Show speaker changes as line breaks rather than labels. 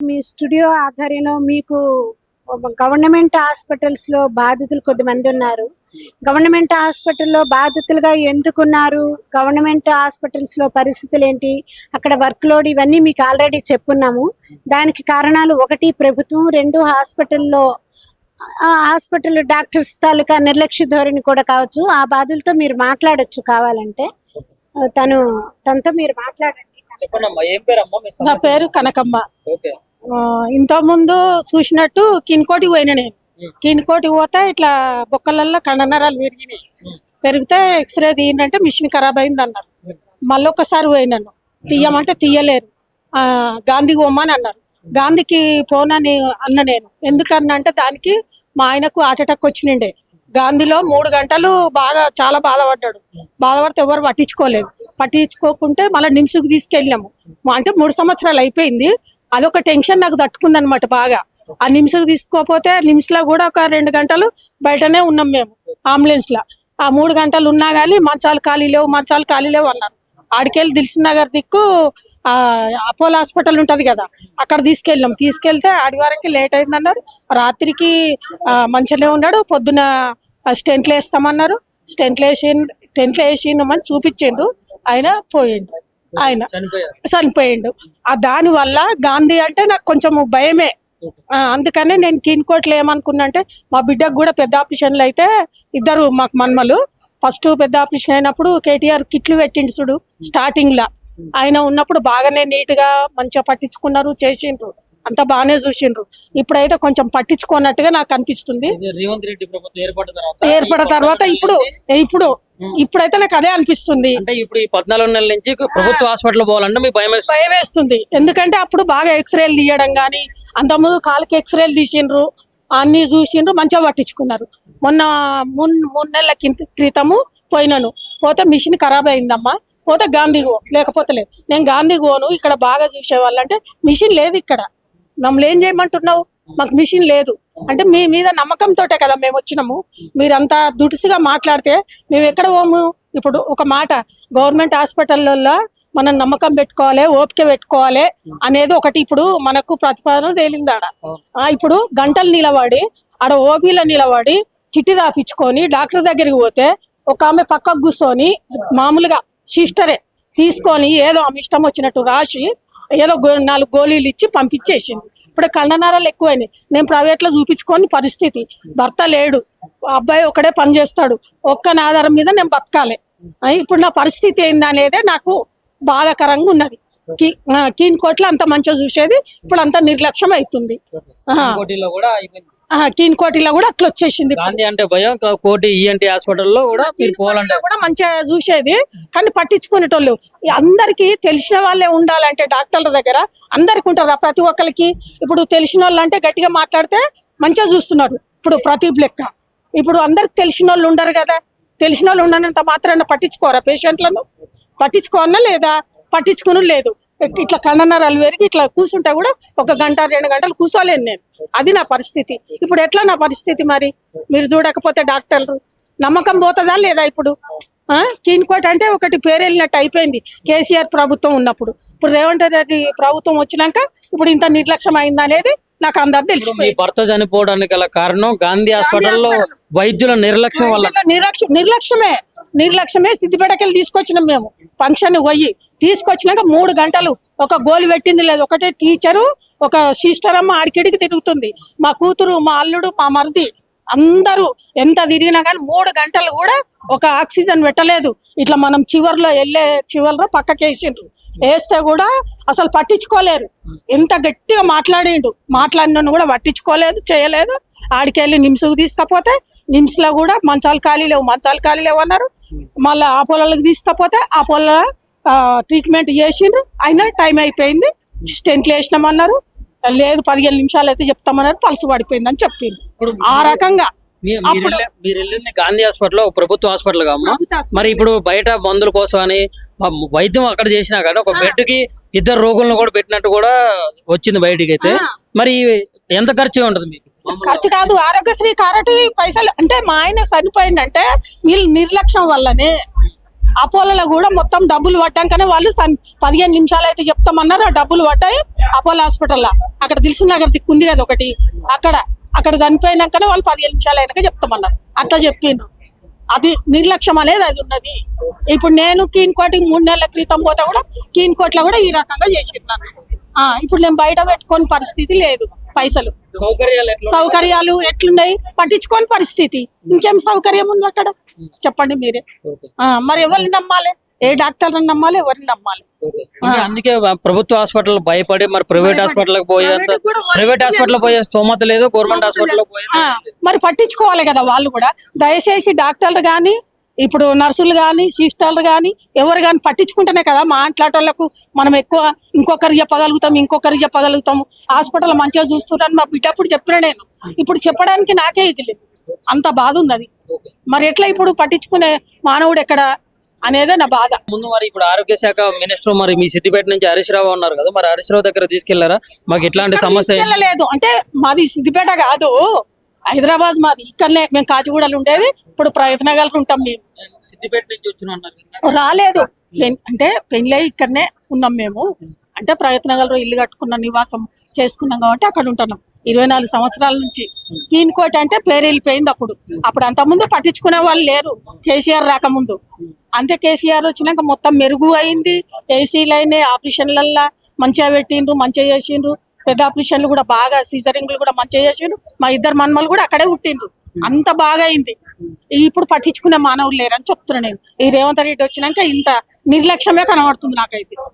మీ studio ఆధ్వర్యంలో మీకు government హాస్పిటల్స్లో బాధితులు కొద్దిమంది ఉన్నారు. గవర్నమెంట్ హాస్పిటల్లో బాధితులుగా ఎందుకున్నారు, గవర్నమెంట్ హాస్పిటల్స్లో పరిస్థితులు ఏంటి, అక్కడ వర్క్ లోడ్, ఇవన్నీ మీకు ఆల్రెడీ చెప్పున్నాము. దానికి కారణాలు ఒకటి ప్రభుత్వం, రెండు హాస్పిటల్ డాక్టర్స్ తాలూకా నిర్లక్ష్య ధోరణి కూడా కావచ్చు. ఆ బాధలతో మీరు మాట్లాడొచ్చు కావాలంటే. తనతో మీరు మాట్లాడండి.
నా పేరు కనకమ్మ. ఇంత ముందు చూసినట్టు కిన్కోటికి పోయినా నేను. కిన్కోటికి పోతే ఇట్లా బొక్కలల్లో కండనరాలు పెరిగినాయి. పెరిగితే ఎక్స్రే తీయంటే మిషన్ ఖరాబ్ అయింది అన్నారు. మళ్ళీ ఒకసారి పోయినాను, తీయమంటే తీయలేరు. గాంధీకి పోమని అన్నారు. గాంధీకి పోనని అన్న నేను. ఎందుకన్నా అంటే దానికి మా ఆయనకు హార్ట్ అటాక్ వచ్చినండే. గాంధీలో 3 గంటలు చాలా బాధపడ్డాడు. బాధపడితే ఎవరు పట్టించుకోకుంటే మళ్ళీ నిమ్స్కి తీసుకెళ్ళినాము. అంటే 3 సంవత్సరాలు అయిపోయింది. అదొక టెన్షన్ నాకు తట్టుకుంది అనమాట బాగా. ఆ నిమ్స్కి తీసుకోపోతే నిమ్స్ లో కూడా ఒక 2 గంటలు బయటనే ఉన్నాం మేము అంబులెన్స్ లో. ఆ 3 గంటలు ఉన్నా కానీ మంచాలు ఖాళీ లేవు అన్నారు. ఆడికెళ్ళి దిల్సుఖ్ నగర్ దిక్కు అపోలో హాస్పిటల్ ఉంటది కదా, అక్కడ తీసుకెళ్తే ఆడి వరకు లేట్ అయిందన్నారు. రాత్రికి మంచిగానే ఉన్నాడు. పొద్దున స్టెంట్లు వేస్తామన్నారు. స్టెంట్లు వేసిండు చూపించిండ్రు. ఆయన చనిపోయిండు. దాని వల్ల గాంధీ అంటే నాకు కొంచెం భయమే. అందుకనే నేను కిన్కోట్లో ఏమనుకున్నా అంటే, మా బిడ్డకు కూడా పెద్ద ఆపరేషన్లు అయితే ఇద్దరు మాకు మన్మలు. ఫస్ట్ పెద్ద ఆపరేషన్ అయినప్పుడు కేటీఆర్ కిట్లు పెట్టిండు చూడు స్టార్టింగ్ లా. ఆయన ఉన్నప్పుడు బాగానే నీట్ గా మంచిగా పట్టించుకున్నారు, చేసిండ్రు, అంతా బాగానే చూసిండ్రు. ఇప్పుడైతే కొంచెం పట్టించుకున్నట్టుగా నాకు అనిపిస్తుంది. ఏర్పడిన తర్వాత ఇప్పుడైతే నాకు అదే అనిపిస్తుంది.
ఇప్పుడు ఈ 14 నెలల నుంచి ప్రభుత్వ హాస్పిటల్ పోవాలంటే మీకు భయం
వేస్తుంది. ఎందుకంటే అప్పుడు బాగా ఎక్స్రేలు తీయడం గానీ, అంతకుముందు కాలుకి ఎక్స్రేలు తీసిండ్రు, అన్ని చూసిండ్రు, మంచిగా పట్టించుకున్నారు. మొన్న 3 నెలల క్రితము పోతే మిషన్ ఖరాబ్ అయిందమ్మా. పోతే గాంధీకి లేకపోతే లేదు. నేను గాంధీకి పోను, ఇక్కడ బాగా చూసేవాళ్ళంటే మిషన్ లేదు ఇక్కడ. మమ్మల్ని ఏం చేయమంటున్నావు, మాకు మిషన్ లేదు అంటే మీ మీద నమ్మకంతోటే కదా మేము వచ్చినాము. మీరంతా దుడుసుగా మాట్లాడితే మేము ఎక్కడ పోము. ఇప్పుడు ఒక మాట, గవర్నమెంట్ హాస్పిటల్లో మనం నమ్మకం పెట్టుకోవాలి, ఓపిక పెట్టుకోవాలి అనేది ఒకటి ఇప్పుడు మనకు ప్రతిపాదన తేలింది. ఇప్పుడు గంటలు నిలబడి ఆడ ఓపీలో నిలబడి చిట్టి రాపించుకొని డాక్టర్ దగ్గరికి పోతే ఒక ఆమె పక్కకు కూర్చొని మామూలుగా సిస్టరే తీసుకొని ఏదో ఆమె ఇష్టం వచ్చినట్టు రాసి ఏదో 4 గోళీలు ఇచ్చి పంపించేసింది. ఇప్పుడు కండనరాలు ఎక్కువైనాయి. నేను ప్రైవేట్ లో చూపించుకొని పరిస్థితి, భర్త లేడు, అబ్బాయి ఒకడే పని చేస్తాడు, ఒక్కని ఆధారం మీద నేను బతకాలి. ఇప్పుడు నా పరిస్థితి ఏందనేదే నాకు బాధాకరంగా ఉన్నది. కిన్కోట్లో అంత మంచిగా చూసేది, ఇప్పుడు అంత నిర్లక్ష్యం అవుతుంది. కిన్కోటిలో కూడా అట్లా వచ్చేసింది.
అంటే భయం. కోటి ఈఎన్టీ హాస్పిటల్లో కూడా
మంచిగా చూసేది, కానీ పట్టించుకునేటోళ్ళు అందరికి తెలిసిన వాళ్ళే ఉండాలంటే డాక్టర్ల దగ్గర అందరికి ఉంటారు. ప్రతి ఒక్కరికి ఇప్పుడు తెలిసిన వాళ్ళు అంటే గట్టిగా మాట్లాడితే మంచిగా చూస్తున్నారు. ఇప్పుడు ప్రదీప్ లెక్క ఇప్పుడు అందరికి తెలిసిన వాళ్ళు ఉండరు కదా. తెలిసిన వాళ్ళు ఉండనంత మాత్రాన పట్టించుకోరా పేషెంట్లను? పట్టించుకోవాలన్నా లేదా? పట్టించుకుని లేదు. ఇట్లా కండనరాలు పెరిగి ఇట్లా కూర్చుంటే కూడా 1 గంట 2 గంటలు కూర్చోలేను నేను. అది నా పరిస్థితి. ఇప్పుడు ఎట్లా నా పరిస్థితి మరి? మీరు చూడకపోతే డాక్టర్లు నమ్మకం పోతుందా లేదా? ఇప్పుడు కిన్కోట్ అంటే ఒకటి పేరు వెళ్ళినట్టు అయిపోయింది కేసీఆర్ ప్రభుత్వం ఉన్నప్పుడు. ఇప్పుడు రేవంత్ రెడ్డి ప్రభుత్వం వచ్చినాక ఇప్పుడు ఇంత నిర్లక్ష్యం అయింది అనేది నాకు అందరు తెలుసు.
భర్త చనిపోవడానికి గల కారణం గాంధీ హాస్పిటల్లో వైద్యుల నిర్లక్ష్యం వల్ల.
నిర్లక్ష్యమే సిద్దిపేటకెళ్ళి తీసుకొచ్చినాం మేము. ఫంక్షన్ పోయి తీసుకొచ్చినాక 3 గంటలు ఒక గోలి పెట్టింది లేదు. ఒకటే టీచరు, ఒక సిస్టర్ అమ్మ ఆడికిడికి తిరుగుతుంది. మా కూతురు, మా అల్లుడు, మా మరిది అందరూ ఎంత తిరిగినా కానీ 3 గంటలు కూడా ఒక ఆక్సిజన్ పెట్టలేదు. ఇట్లా మనం చివర్లో పక్కకేసిండ్రు. వేస్తే కూడా అసలు పట్టించుకోలేరు. ఎంత గట్టిగా మాట్లాడినను కూడా పట్టించుకోలేదు, చేయలేదు. ఆడికెళ్ళి నిమ్స్కి తీసుకపోతే నిమ్స్ లో కూడా మంచాలు ఖాళీ లేవు అన్నారు. మళ్ళీ అపోలోకి తీసుకపోతే అపోలో ట్రీట్మెంట్ చేసిండ్రు. అయినా టైం అయిపోయింది. స్టెంట్లు వేసినామన్నారు. లేదు 15 నిమిషాలు అయితే చెప్తామన్నారు. పల్సు పడిపోయింది అని చెప్పింది. ఆ రకంగా
గాంధీ హాస్పిటల్ ప్రభుత్వ హాస్పిటల్ కామ్మా. మరి ఇప్పుడు బయట మందుల కోసం అని వైద్యం అక్కడ చేసినా కానీ ఒక బెడ్ కి 2 రోగులను కూడా పెట్టినట్టు కూడా వచ్చింది బయటికి. అయితే మరి ఎంత ఖర్చు ఉంటుంది మీకు?
ఖర్చు కాదు, ఆరోగ్యశ్రీ కారటి పైసలు అంటే మా ఆయన చనిపోయిందంటే వీళ్ళు నిర్లక్ష్యం వల్లనే. అపోలో కూడా మొత్తం డబ్బులు పట్టాకనే వాళ్ళు 15 నిమిషాలు అయితే చెప్తామన్నారు. ఆ డబ్బులు పట్టాయి అపోలో హాస్పిటల్లో. అక్కడ దిల్సుఖ్ నగర్ దిక్కుంది కదా ఒకటి, అక్కడ చనిపోయినాకనే వాళ్ళు 15 నిమిషాలు అయినాక చెప్తామన్నారు. అట్లా చెప్పిండ్రు. అది నిర్లక్ష్యం అనేది అది ఉన్నది. ఇప్పుడు నేను కీన్కోటికి 3 నెలల క్రితం పోతే కూడా కీన్కోట్లో కూడా ఈ రకంగా చేసినాను. ఇప్పుడు నేను బయట పెట్టుకోని పరిస్థితి లేదు. పైసలు సౌకర్యాలు ఎట్లున్నాయి పట్టించుకోని పరిస్థితి. ఇంకేం సౌకర్యం ఉంది అక్కడ చెప్పండి మీరే. మరి ఎవరిని నమ్మాలి? ఏ డాక్టర్ నమ్మాలి? ఎవరిని నమ్మాలి?
అందుకే ప్రభుత్వ హాస్పిటల్ భయపడి మరి ప్రైవేట్ హాస్పిటల్ పోయేంత, ప్రైవేట్ హాస్పిటల్ పోయే స్తోమత లేదు, గవర్నమెంట్ హాస్పిటల్
మరి పట్టించుకోవాలి కదా వాళ్ళు కూడా. దయచేసి డాక్టర్లు కానీ, ఇప్పుడు నర్సులు కానీ, సిస్టర్లు కానీ, ఎవరు కానీ పట్టించుకుంటేనే కదా మాట్లాడేటోళ్ళకు మనం ఎక్కువ ఇంకొకరికి చెప్పగలుగుతాము. హాస్పిటల్ మంచిగా చూస్తున్నారని మా బిడ్డప్పుడు చెప్పిన నేను. ఇప్పుడు చెప్పడానికి నాకే ఇది లేదు, అంత బాధ ఉన్నది. మరి ఎట్లా ఇప్పుడు పట్టించుకునే మానవుడు ఎక్కడ అనేదే నా బాధ.
ముందు మరి ఇప్పుడు ఆరోగ్య శాఖ మినిస్టర్ మరి మీ సిద్దిపేట నుంచి హరీష్ రావు ఉన్నారు కదా, మరి హరీష్ రావు దగ్గర తీసుకెళ్లారా? మాకు ఇట్లాంటి సమస్య
లేదు అంటే మాది సిద్దిపేట కాదు, హైదరాబాద్ మాది. ఇక్కడనే మేము కాచిగూడలు ఉండేది, ఇప్పుడు ప్రయత్నగర్ ఉంటాం. మేము
సిద్దిపేట నుంచి వచ్చిన
రాలేదు అంటే పెళ్ళి ఇక్కడనే ఉన్నాం మేము. అంటే ప్రయత్నగర్ ఇల్లు కట్టుకున్న నివాసం చేసుకున్నాం కాబట్టి అక్కడ ఉంటున్నాం 24 సంవత్సరాల నుంచి. కీన్కోట అంటే పేరు వెళ్ళిపోయింది. అప్పుడు అంతకుముందు పట్టించుకునే వాళ్ళు లేరు, కేసీఆర్ రాకముందు. అంతే కేసీఆర్ వచ్చినాక మొత్తం మెరుగు అయింది. ఏసీలు అయినాయి, ఆపరేషన్లల్లా మంచిగా పెట్టిండ్రు, మంచిగా చేసిండ్రు. పెద్ద ఆపరేషన్లు కూడా బాగా, సీజరింగ్లు కూడా మంచిగా చేసిండ్రు. మా 2 మన్మలు కూడా అక్కడే పుట్టిండ్రు. అంత బాగా అయింది. ఇప్పుడు పట్టించుకునే మానవులు లేరని చెప్తున్నా నేను. ఈ రేవంత్ రెడ్డి వచ్చినాక ఇంత నిర్లక్ష్యమే కనబడుతుంది నాకైతే.